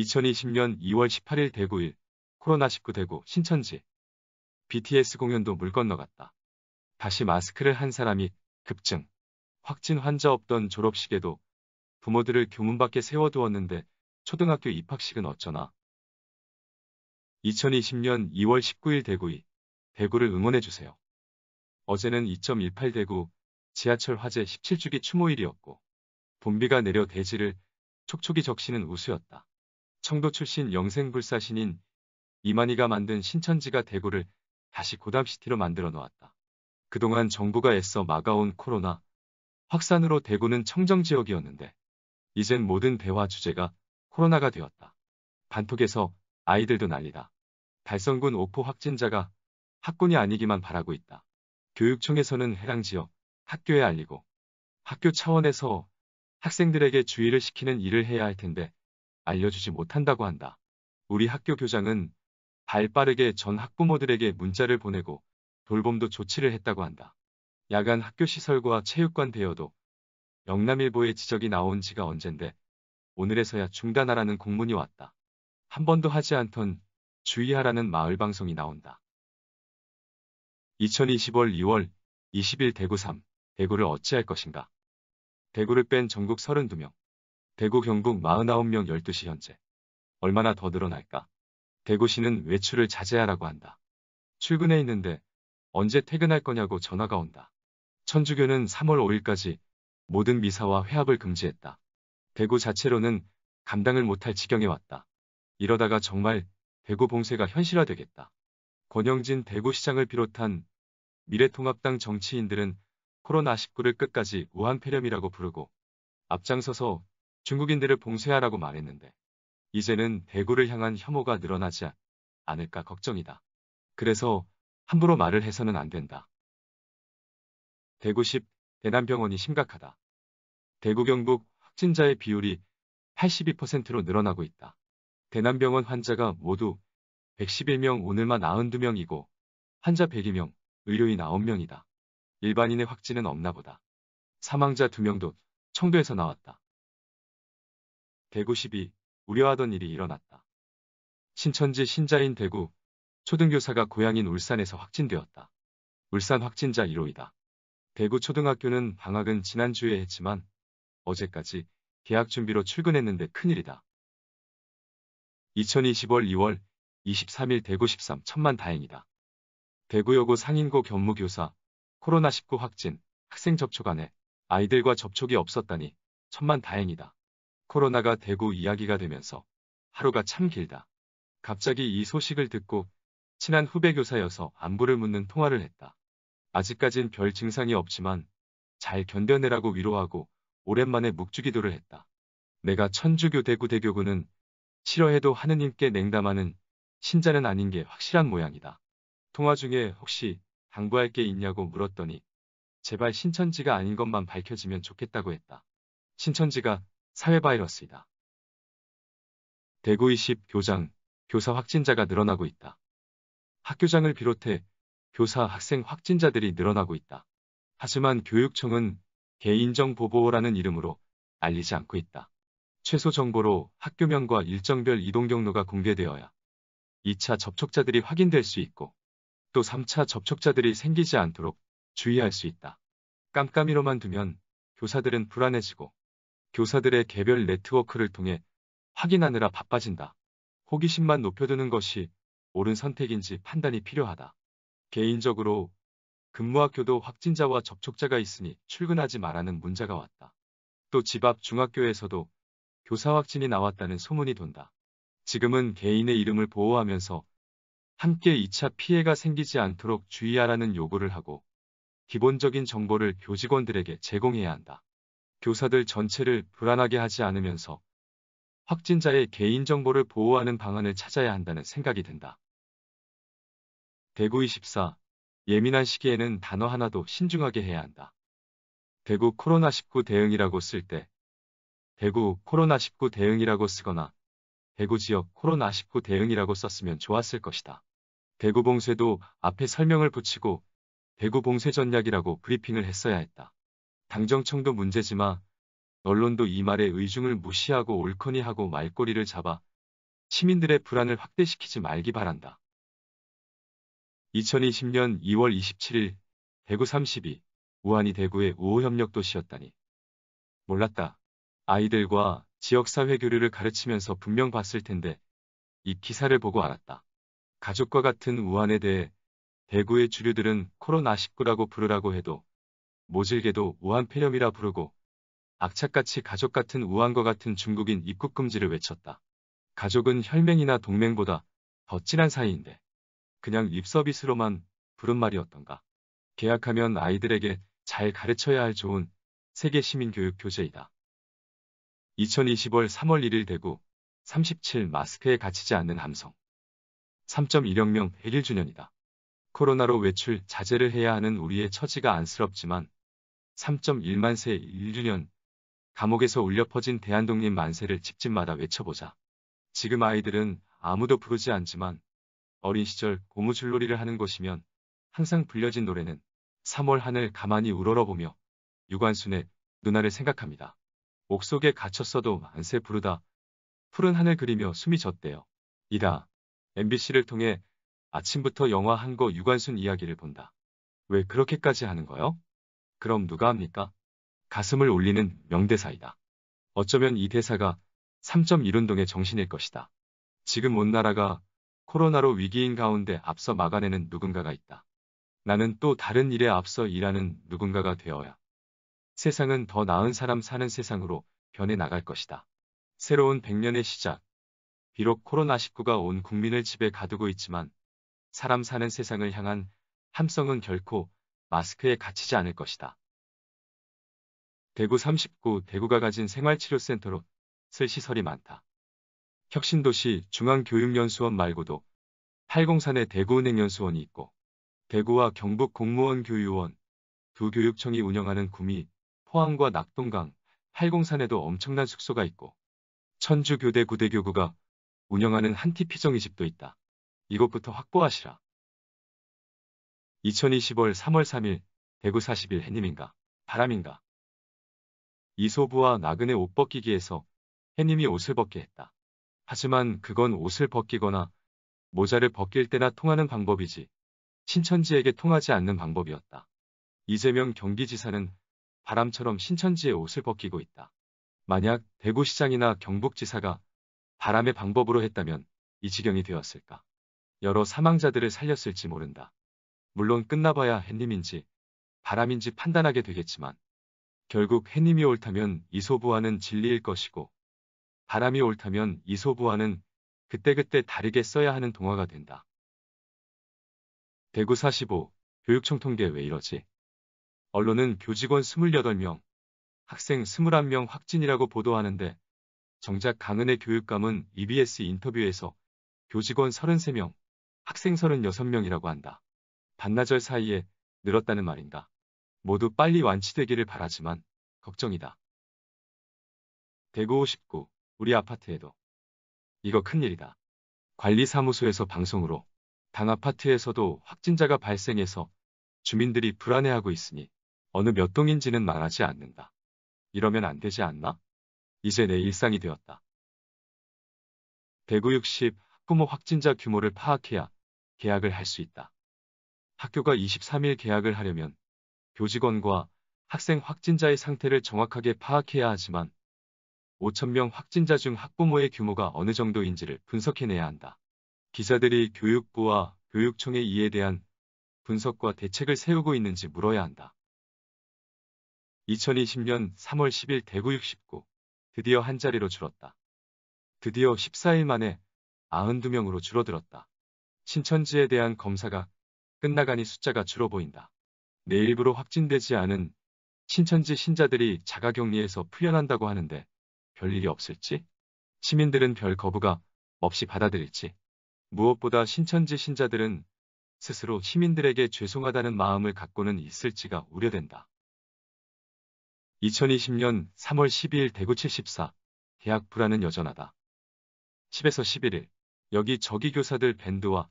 2020년 2월 18일 대구 1. 코로나19 대구 신천지. BTS 공연도 물 건너갔다. 다시 마스크를 한 사람이 급증. 확진 환자 없던 졸업식에도 부모들을 교문 밖에 세워두었는데 초등학교 입학식은 어쩌나. 2020년 2월 19일 대구 2. 대구를 응원해주세요. 어제는 2.18 대구 지하철 화재 17주기 추모일이었고 봄비가 내려 대지를 촉촉이 적시는 우수였다. 청도 출신 영생불사신인 이만희가 만든 신천지가 대구를 다시 고담시티로 만들어 놓았다. 그동안 정부가 애써 막아온 코로나 확산으로 대구는 청정지역이었는데 이젠 모든 대화 주제가 코로나가 되었다. 반톡에서 아이들도 난리다. 달성군 오포 확진자가 학군이 아니기만 바라고 있다. 교육청에서는 해당 지역 학교에 알리고 학교 차원에서 학생들에게 주의를 시키는 일을 해야 할 텐데 알려주지 못한다고 한다. 우리 학교 교장은 발 빠르게 전 학부모들에게 문자를 보내고 돌봄도 조치를 했다고 한다. 야간 학교 시설과 체육관 대여도 영남일보에 지적이 나온 지가 언젠데 오늘에서야 중단하라는 공문이 왔다. 한 번도 하지 않던 주의하라는 마을방송이 나온다. 2020월 2월 20일 대구 3. 대구를 어찌할 것인가. 대구를 뺀 전국 32명. 대구 경북 49명 12시 현재. 얼마나 더 늘어날까? 대구시는 외출을 자제하라고 한다. 출근해 있는데 언제 퇴근할 거냐고 전화가 온다. 천주교는 3월 5일까지 모든 미사와 회합을 금지했다. 대구 자체로는 감당을 못할 지경에 왔다. 이러다가 정말 대구 봉쇄가 현실화되겠다. 권영진 대구시장을 비롯한 미래통합당 정치인들은 코로나19를 끝까지 우한폐렴이라고 부르고 앞장서서 중국인들을 봉쇄하라고 말했는데 이제는 대구를 향한 혐오가 늘어나지 않을까 걱정이다. 그래서 함부로 말을 해서는 안 된다. 대구 10. 대남병원이 심각하다. 대구 경북 확진자의 비율이 82%로 늘어나고 있다. 대남병원 환자가 모두 111명 오늘만 92명이고 환자 102명, 의료인 9명이다. 일반인의 확진은 없나 보다. 사망자 2명도 청도에서 나왔다. 대구 12. 우려하던 일이 일어났다. 신천지 신자인 대구 초등교사가 고향인 울산에서 확진되었다. 울산 확진자 1호이다. 대구 초등학교는 방학은 지난주에 했지만 어제까지 개학 준비로 출근했는데 큰일이다. 2020월 2월 23일 대구 13. 천만 다행이다. 대구여고 상인고 견무교사 코로나19 확진 학생 접촉 안에 아이들과 접촉이 없었다니 천만 다행이다. 코로나가 대구 이야기가 되면서 하루가 참 길다. 갑자기 이 소식을 듣고 친한 후배 교사여서 안부를 묻는 통화를 했다. 아직까진 별 증상이 없지만 잘 견뎌내라고 위로하고 오랜만에 묵주기도를 했다. 내가 천주교 대구 대교구는 싫어해도 하느님께 냉담하는 신자는 아닌 게 확실한 모양이다. 통화 중에 혹시 당부할 게 있냐고 물었더니 제발 신천지가 아닌 것만 밝혀지면 좋겠다고 했다. 신천지가 사회바이러스이다. 대구 20 교장, 교사 확진자가 늘어나고 있다. 학교장을 비롯해 교사, 학생 확진자들이 늘어나고 있다. 하지만 교육청은 개인정보보호라는 이름으로 알리지 않고 있다. 최소 정보로 학교명과 일정별 이동 경로가 공개되어야 2차 접촉자들이 확인될 수 있고 또 3차 접촉자들이 생기지 않도록 주의할 수 있다. 깜깜이로만 두면 교사들은 불안해지고 교사들의 개별 네트워크를 통해 확인하느라 바빠진다. 호기심만 높여두는 것이 옳은 선택인지 판단이 필요하다. 개인적으로 근무학교도 확진자와 접촉자가 있으니 출근하지 말라는 문자가 왔다. 또 집 앞 중학교에서도 교사 확진이 나왔다는 소문이 돈다. 지금은 개인의 이름을 보호하면서 함께 2차 피해가 생기지 않도록 주의하라는 요구를 하고 기본적인 정보를 교직원들에게 제공해야 한다. 교사들 전체를 불안하게 하지 않으면서 확진자의 개인정보를 보호하는 방안을 찾아야 한다는 생각이 든다. 대구 24. 예민한 시기에는 단어 하나도 신중하게 해야 한다. 대구 코로나19 대응이라고 쓸 때 대구 코로나19 대응이라고 쓰거나 대구 지역 코로나19 대응이라고 썼으면 좋았을 것이다. 대구 봉쇄도 앞에 설명을 붙이고 대구 봉쇄 전략이라고 브리핑을 했어야 했다. 당정청도 문제지만 언론도 이 말에 의중을 무시하고 옳거니 하고 말꼬리를 잡아 시민들의 불안을 확대시키지 말기 바란다. 2020년 2월 27일 대구 32. 우한이 대구의 우호협력 도시였다니. 몰랐다. 아이들과 지역사회 교류를 가르치면서 분명 봤을 텐데 이 기사를 보고 알았다. 가족과 같은 우한에 대해 대구의 주류들은 코로나19라고 부르라고 해도 모질게도 우한 폐렴이라 부르고 악착같이 가족 같은 우한과 같은 중국인 입국 금지를 외쳤다. 가족은 혈맹이나 동맹보다 더 친한 사이인데 그냥 립서비스로만 부른 말이었던가. 계약하면 아이들에게 잘 가르쳐야 할 좋은 세계 시민교육 교재이다. 2020월 3월 1일 대구 37 마스크에 갇히지 않는 함성. 3.1억 명 100일 주년이다. 코로나로 외출 자제를 해야 하는 우리의 처지가 안쓰럽지만 3.1만 세 1주년 감옥에서 울려 퍼진 대한독립 만세를 집집마다 외쳐보자. 지금 아이들은 아무도 부르지 않지만 어린 시절 고무줄놀이를 하는 곳이면 항상 불려진 노래는 3월 하늘 가만히 우러러보며 유관순의 누나를 생각합니다. 옥속에 갇혔어도 만세 부르다 푸른 하늘 그리며 숨이 졌대요. 이다. MBC를 통해 아침부터 영화 한 거 유관순 이야기를 본다. 왜 그렇게까지 하는 거요? 그럼 누가 합니까? 가슴을 울리는 명대사이다. 어쩌면 이 대사가 3.1운동의 정신일 것이다. 지금 온 나라가 코로나로 위기인 가운데 앞서 막아내는 누군가가 있다. 나는 또 다른 일에 앞서 일하는 누군가가 되어야 세상은 더 나은 사람 사는 세상으로 변해 나갈 것이다. 새로운 100년의 시작. 비록 코로나19가 온 국민을 집에 가두고 있지만 사람 사는 세상을 향한 함성은 결코 마스크에 갇히지 않을 것이다. 대구 39. 대구가 가진 생활치료센터로 쓸 시설이 많다. 혁신도시 중앙교육연수원 말고도 팔공산에 대구은행연수원이 있고 대구와 경북 공무원 교육원 두 교육청이 운영하는 구미, 포항과 낙동강, 팔공산에도 엄청난 숙소가 있고 천주 교대 구대교구가 운영하는 한티피정이집도 있다. 이것부터 확보하시라. 2020월 3월 3일 대구 40일 해님인가 바람인가. 이소부와 나그네 옷 벗기기에서 해님이 옷을 벗게 했다. 하지만 그건 옷을 벗기거나 모자를 벗길 때나 통하는 방법이지 신천지에게 통하지 않는 방법이었다. 이재명 경기지사는 바람처럼 신천지의 옷을 벗기고 있다. 만약 대구시장이나 경북지사가 바람의 방법으로 했다면 이 지경이 되었을까. 여러 사망자들을 살렸을지 모른다. 물론 끝나봐야 햇님인지 바람인지 판단하게 되겠지만 결국 햇님이 옳다면 이소부와는 진리일 것이고 바람이 옳다면 이소부와는 그때그때 다르게 써야 하는 동화가 된다. 대구 45. 교육청 통계 왜 이러지? 언론은 교직원 28명, 학생 21명 확진이라고 보도하는데 정작 강은혜 교육감은 EBS 인터뷰에서 교직원 33명, 학생 36명이라고 한다. 반나절 사이에 늘었다는 말인가. 모두 빨리 완치되기를 바라지만 걱정이다. 대구 59. 우리 아파트에도. 이거 큰일이다. 관리사무소에서 방송으로 당 아파트에서도 확진자가 발생해서 주민들이 불안해하고 있으니 어느 몇 동인지는 말하지 않는다. 이러면 안 되지 않나? 이제 내 일상이 되었다. 대구 60. 학부모 확진자 규모를 파악해야 계약을 할 수 있다. 학교가 23일 계약을 하려면 교직원과 학생 확진자의 상태를 정확하게 파악해야 하지만 5,000명 확진자 중 학부모의 규모가 어느 정도인지를 분석해내야 한다. 기자들이 교육부와 교육청에 이에 대한 분석과 대책을 세우고 있는지 물어야 한다. 2020년 3월 10일 대구 69. 드디어 한 자리로 줄었다. 드디어 14일 만에 92명으로 줄어들었다. 신천지에 대한 검사가 끝나가니 숫자가 줄어 보인다. 내일부로 확진되지 않은 신천지 신자들이 자가격리에서 풀려난다고 하는데 별일이 없을지? 시민들은 별 거부감 없이 받아들일지? 무엇보다 신천지 신자들은 스스로 시민들에게 죄송하다는 마음을 갖고는 있을지가 우려된다. 2020년 3월 12일 대구 74. 대학 불안은 여전하다. 10에서 11일. 여기저기 교사들 밴드와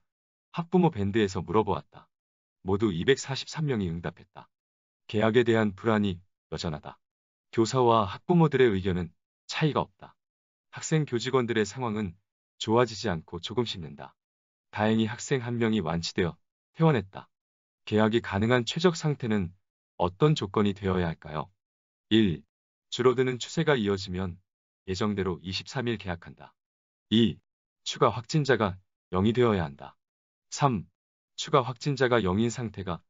학부모 밴드에서 물어보았다. 모두 243명이 응답했다. 개학에 대한 불안이 여전하다. 교사와 학부모들의 의견은 차이가 없다. 학생 교직원들의 상황은 좋아지지 않고 조금씩 는다. 다행히 학생 한 명이 완치되어 퇴원했다. 계약이 가능한 최적 상태는 어떤 조건이 되어야 할까요? 1. 줄어드는 추세가 이어지면 예정대로 23일 계약한다. 2. 추가 확진자가 0이 되어야 한다. 3. 추가 확진자가 0인 상태가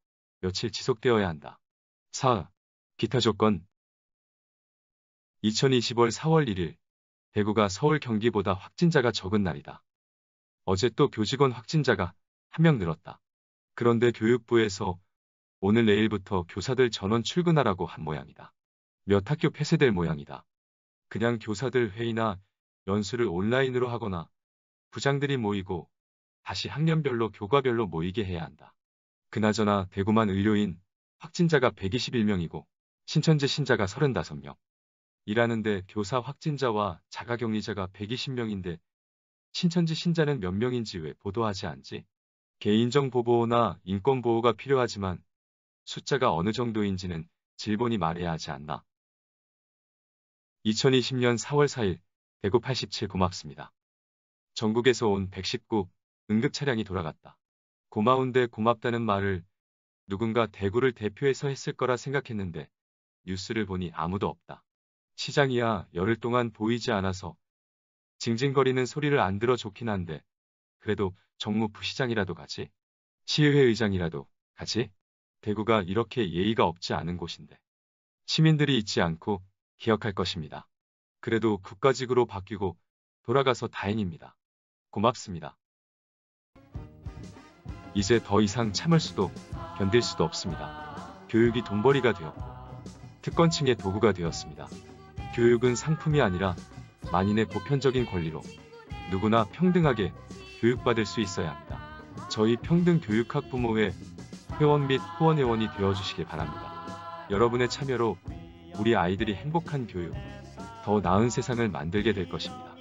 며칠 지속되어야 한다. 4. 기타 조건 2020월 4월 1일 대구가 서울 경기보다 확진자가 적은 날이다. 어제 또 교직원 확진자가 한 명 늘었다. 그런데 교육부에서 오늘 내일부터 교사들 전원 출근하라고 한 모양이다. 몇 학교 폐쇄될 모양이다. 그냥 교사들 회의나 연수를 온라인으로 하거나 부장들이 모이고 다시 학년별로 교과별로 모이게 해야 한다. 그나저나 대구만 의료인 확진자가 121명이고 신천지 신자가 35명. 일하는데 교사 확진자와 자가격리자가 120명인데 신천지 신자는 몇 명인지 왜 보도하지 않지? 개인정 보호나 인권보호가 필요하지만 숫자가 어느 정도인지는 질본이 말해야 하지 않나. 2020년 4월 4일 대구 87 고맙습니다. 전국에서 온 119 응급 차량이 돌아갔다. 고마운데 고맙다는 말을 누군가 대구를 대표해서 했을 거라 생각했는데 뉴스를 보니 아무도 없다. 시장이야 열흘 동안 보이지 않아서 징징거리는 소리를 안 들어 좋긴 한데 그래도 정무부시장이라도 가지. 시의회 의장이라도 가지. 대구가 이렇게 예의가 없지 않은 곳인데 시민들이 잊지 않고 기억할 것입니다. 그래도 국가직으로 바뀌고 돌아가서 다행입니다. 고맙습니다. 이제 더 이상 참을 수도 견딜 수도 없습니다. 교육이 돈벌이가 되었고 특권층의 도구가 되었습니다. 교육은 상품이 아니라 만인의 보편적인 권리로 누구나 평등하게 교육받을 수 있어야 합니다. 저희 평등교육학부모회 회원 및 후원회원이 되어주시길 바랍니다. 여러분의 참여로 우리 아이들이 행복한 교육, 더 나은 세상을 만들게 될 것입니다.